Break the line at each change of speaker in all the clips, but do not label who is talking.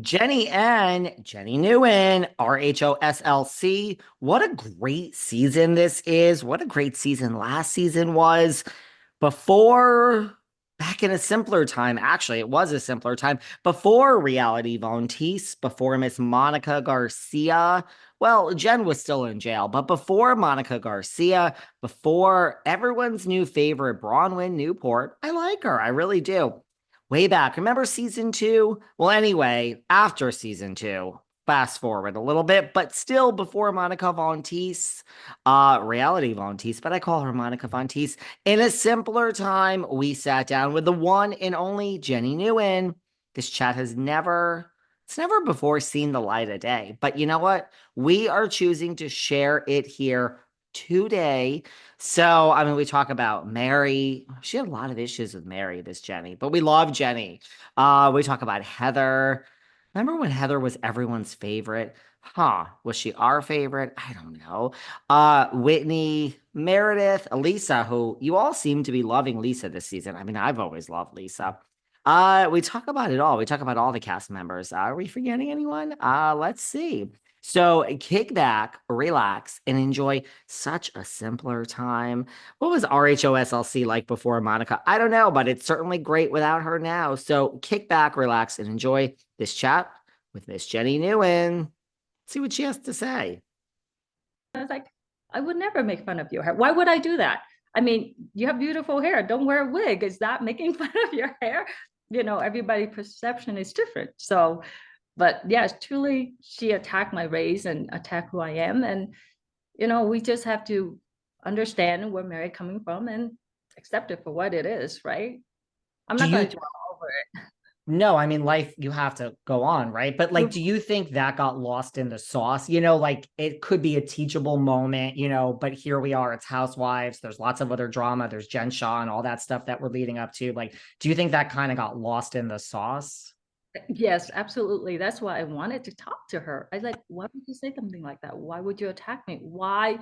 Jennie and Jennie Nguyen, RHOSLC. What a great season this is. What a great season last season was. Before, back in a simpler time, actually, it was a simpler time. Before reality volunteers, before Miss Monica Garcia. Well, Jen was still in jail, but before Monica Garcia, before everyone's new favorite, Bronwyn Newport, I like her. I really do. Way back. Remember season two? Well, anyway, after season two, fast forward a little bit, but still before Monica Vontis, reality Vontis, but I call her Monica Vontis. In a simpler time, we sat down with the one and only Jennie Nguyen. This chat it's never before seen the light of day. But you know what? We are choosing to share it here today. So, I mean, we talk about Mary. She had a lot of issues with Mary, this Jennie, but we love Jennie. We talk about Heather. Remember when Heather was everyone's favorite? Huh. Was she our favorite? I don't know. Whitney, Meredith, Lisa, who you all seem to be loving Lisa this season. I mean, I've always loved Lisa. We talk about it all. We talk about all the cast members. Are we forgetting anyone? Let's see. So kick back, relax, and enjoy such a simpler time. What was RHOSLC like before Monica? I don't know, but it's certainly great without her now. So kick back, relax, and enjoy this chat with Miss Jennie Nguyen. See what she has to say.
I was like, I would never make fun of your hair. Why would I do that? I mean, you have beautiful hair. Don't wear a wig. Is that making fun of your hair? Everybody's perception is different. So, but yes, truly, she attacked my race and attacked who I am. And, we just have to understand where Mary coming from and accept it for what it is, right? I'm
Do
not going to
you
dwell over it.
No, I mean, life, you have to go on, right? But like, do you think that got lost in the sauce? Like it could be a teachable moment, but here we are, it's Housewives. There's lots of other drama. There's Jen Shah and all that stuff that we're leading up to. Like, do you think that kind of got lost in the sauce?
Yes, absolutely. That's why I wanted to talk to her. I was like, why would you say something like that? Why would you attack me? Why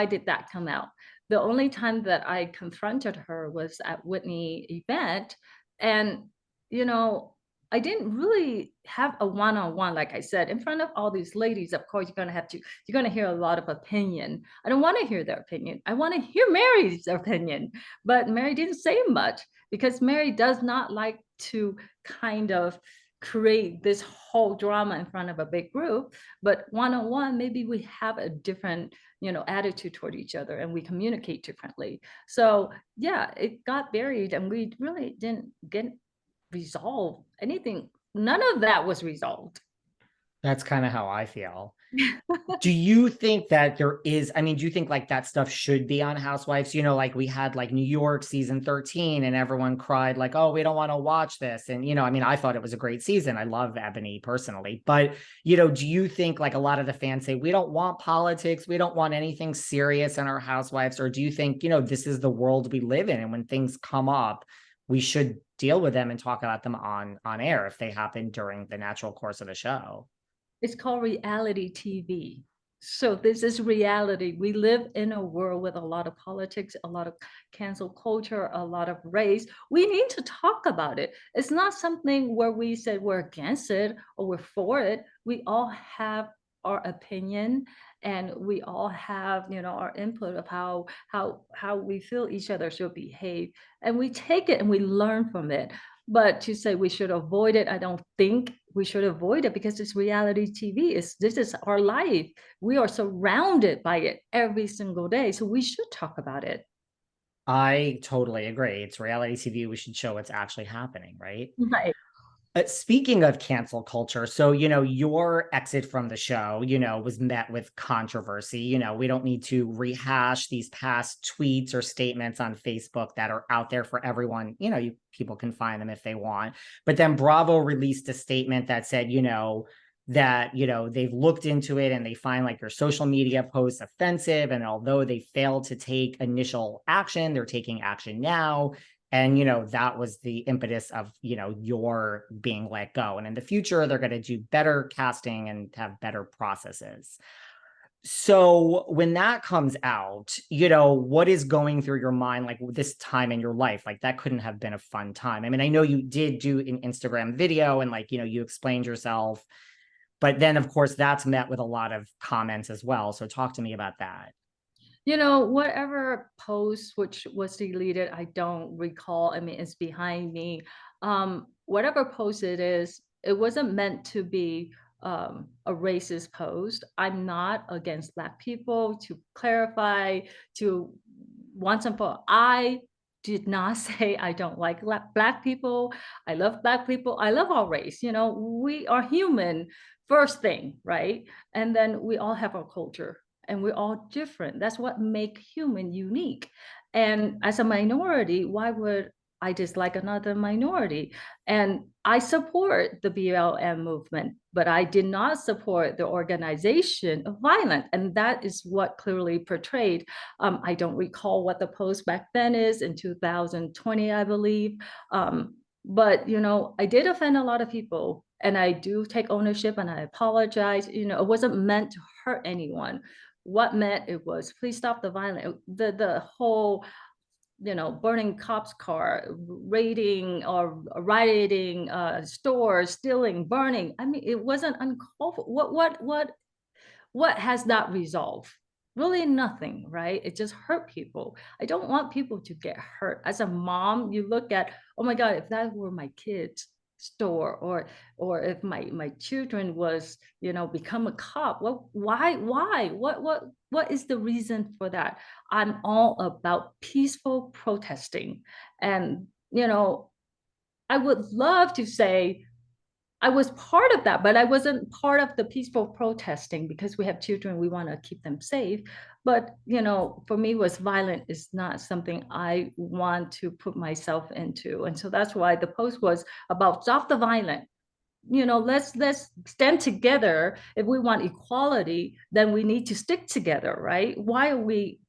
did that come out? The only time that I confronted her was at Whitney event. And, you know, I didn't really have a one-on-one, like I said, in front of all these ladies. Of course, you're gonna hear a lot of opinion. I don't want to hear their opinion. I want to hear Mary's opinion. But Mary didn't say much because Mary does not like to kind of create this whole drama in front of a big group, but one-on-one maybe we have a different attitude toward each other and we communicate differently. So yeah, it got buried and we really didn't get resolved anything. None of that was resolved.
That's kind of how I feel. Do you think that I mean, do you think like that stuff should be on Housewives? Like we had like New York season 13 and everyone cried like, oh, we don't want to watch this. And, I mean, I thought it was a great season. I love Ebony personally. But, do you think like a lot of the fans say, we don't want politics, we don't want anything serious in our Housewives? Or do you think, this is the world we live in? And when things come up, we should deal with them and talk about them on air if they happen during the natural course of the show?
It's called reality TV. So this is reality. We live in a world with a lot of politics, a lot of cancel culture, a lot of race. We need to talk about it. It's not something where we said we're against it or we're for it. We all have our opinion and we all have our input of how we feel each other should behave, and we take it and we learn from it. But to say we should avoid it, I don't think we should avoid it because it's reality TV. This is our life. We are surrounded by it every single day. So we should talk about it.
I totally agree. It's reality TV. We should show what's actually happening, right?
Right.
Speaking of cancel culture, so, your exit from the show, was met with controversy. We don't need to rehash these past tweets or statements on Facebook that are out there for everyone. People can find them if they want. But then Bravo released a statement that said, that they've looked into it and they find like your social media posts offensive, and although they failed to take initial action, they're taking action now. And that was the impetus of your being let go, and in the future they're going to do better casting and have better processes. So when that comes out, what is going through your mind like this time in your life? Like that couldn't have been a fun time. I mean, I know you did do an Instagram video and like, you explained yourself, but then of course that's met with a lot of comments as well. So talk to me about that.
Whatever post which was deleted, I don't recall. I mean, it's behind me. Whatever post it is, it wasn't meant to be a racist post. I'm not against Black people, to clarify, to once and for all. I did not say I don't like Black people. I love Black people. I love our race. We are human first thing, right? And then we all have our culture and we're all different. That's what make human unique. And as a minority, why would I dislike another minority? And I support the BLM movement, but I did not support the organization of violence. And that is what clearly portrayed. I don't recall what the post back then is in 2020, I believe. But I did offend a lot of people, and I do take ownership and I apologize. It wasn't meant to hurt anyone. What meant it was, please stop the violence. The whole, burning cops' car, raiding or rioting stores, stealing, burning. I mean, it wasn't uncalled for. What has that resolved? Really nothing, right? It just hurt people. I don't want people to get hurt. As a mom, you look at, oh my God, if that were my kids store, or if my children was, become a cop. Well, why what is the reason for that? I'm all about peaceful protesting. And I would love to say I was part of that, but I wasn't part of the peaceful protesting because we have children, we want to keep them safe. But, for me, was violent is not something I want to put myself into. And so that's why the post was about stop the violence. Let's stand together. If we want equality, then we need to stick together, right? Why are we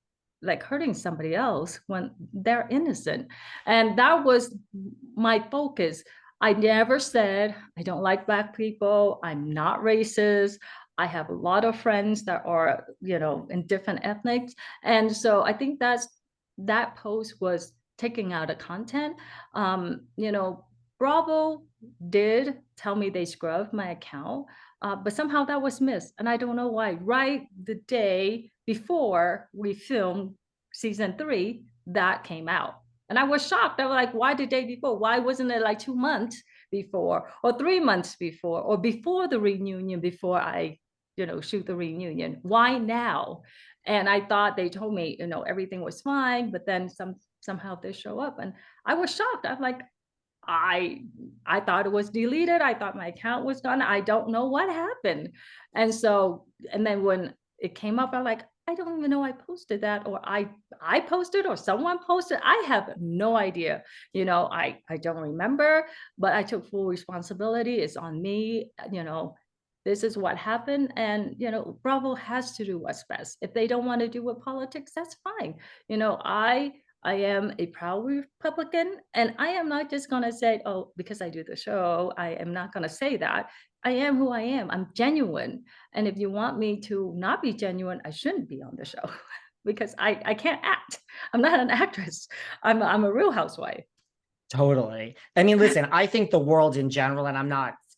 like hurting somebody else when they're innocent? And that was my focus. I never said I don't like Black people. I'm not racist. I have a lot of friends that are, in different ethnics. And so I think that post was taking out of content. Bravo did tell me they scrubbed my account, but somehow that was missed. And I don't know why. Right the day before we filmed season 3, that came out. And I was shocked. I was like, why the day before? Why wasn't it like 2 months before or 3 months before or before the reunion, before I, shoot the reunion? Why now? And I thought they told me, everything was fine, but then somehow they show up. And I was shocked. I'm like, I I thought it was deleted. I thought my account was gone. I don't know what happened. And then when it came up, I'm like, I don't even know I posted that, or I posted, or someone posted. I have no idea. I don't remember, but I took full responsibility. It's on me. This is what happened. And Bravo has to do what's best. If they don't want to do with politics, that's fine. I am a proud Republican, and I am not just going to say, oh, because I do the show, I am not going to say that. I am who I am. I'm genuine. And if you want me to not be genuine, I shouldn't be on the show because I can't act. I'm not an actress. I'm a real housewife.
Totally. I mean, listen, I think the world in general, and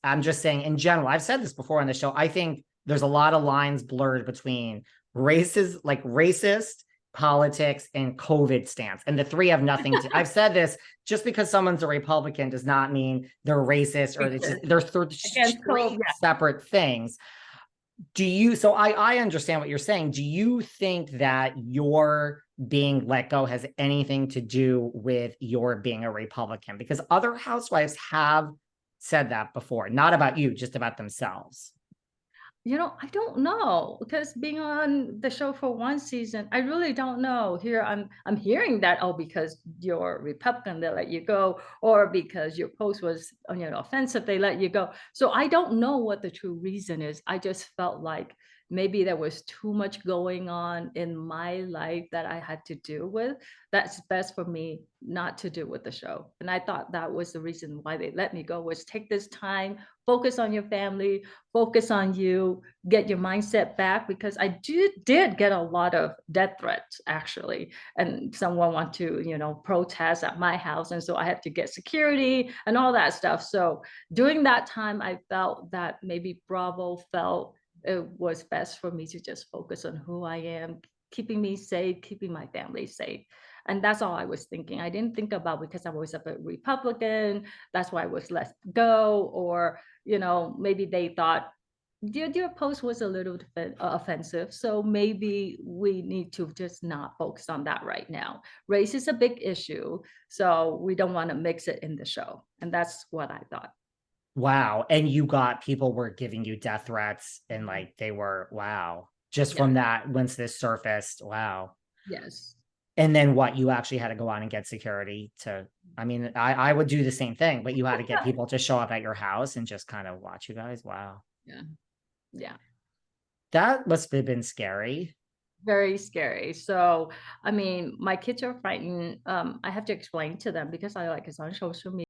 I'm just saying in general, I've said this before on the show. I think there's a lot of lines blurred between racist politics and COVID stance. And the three have nothing to, I've said this, just because someone's a Republican does not mean they're racist, or they're three separate things. So I understand what you're saying. Do you think that your being let go has anything to do with your being a Republican? Because other housewives have said that before, not about you, just about themselves.
I don't know, because being on the show for one season, I really don't know. Here I'm hearing that, oh, because you're Republican, they let you go, or because your post was, offensive, they let you go. So I don't know what the true reason is. I just felt like maybe there was too much going on in my life that I had to deal with. That's best for me not to do with the show. And I thought that was the reason why they let me go, was take this time, focus on your family, focus on you, get your mindset back, because I did get a lot of death threats actually, and someone want to, you know, protest at my house, and so I had to get security and all that stuff. So during that time, I felt that maybe Bravo felt it was best for me to just focus on who I am, keeping me safe, keeping my family safe. And that's all I was thinking. I didn't think about, because I was a bit Republican, that's why I was let go, or, you know, maybe they thought your post was a little offensive, so maybe we need to just not focus on that right now. Race is a big issue, so we don't want to mix it in the show. And that's what I thought.
Wow. And you got people were giving you death threats and like they were, wow. Just
Yeah.
from that, once this surfaced, wow.
Yes.
And then what, you actually had to go out and get security to, I mean, I would do the same thing, but you had to get people to show up at your house and just kind of watch you guys. Wow.
Yeah. Yeah.
That must have been scary.
Very scary. So, I mean, my kids are frightened. I have to explain to them, because I like it's on social media.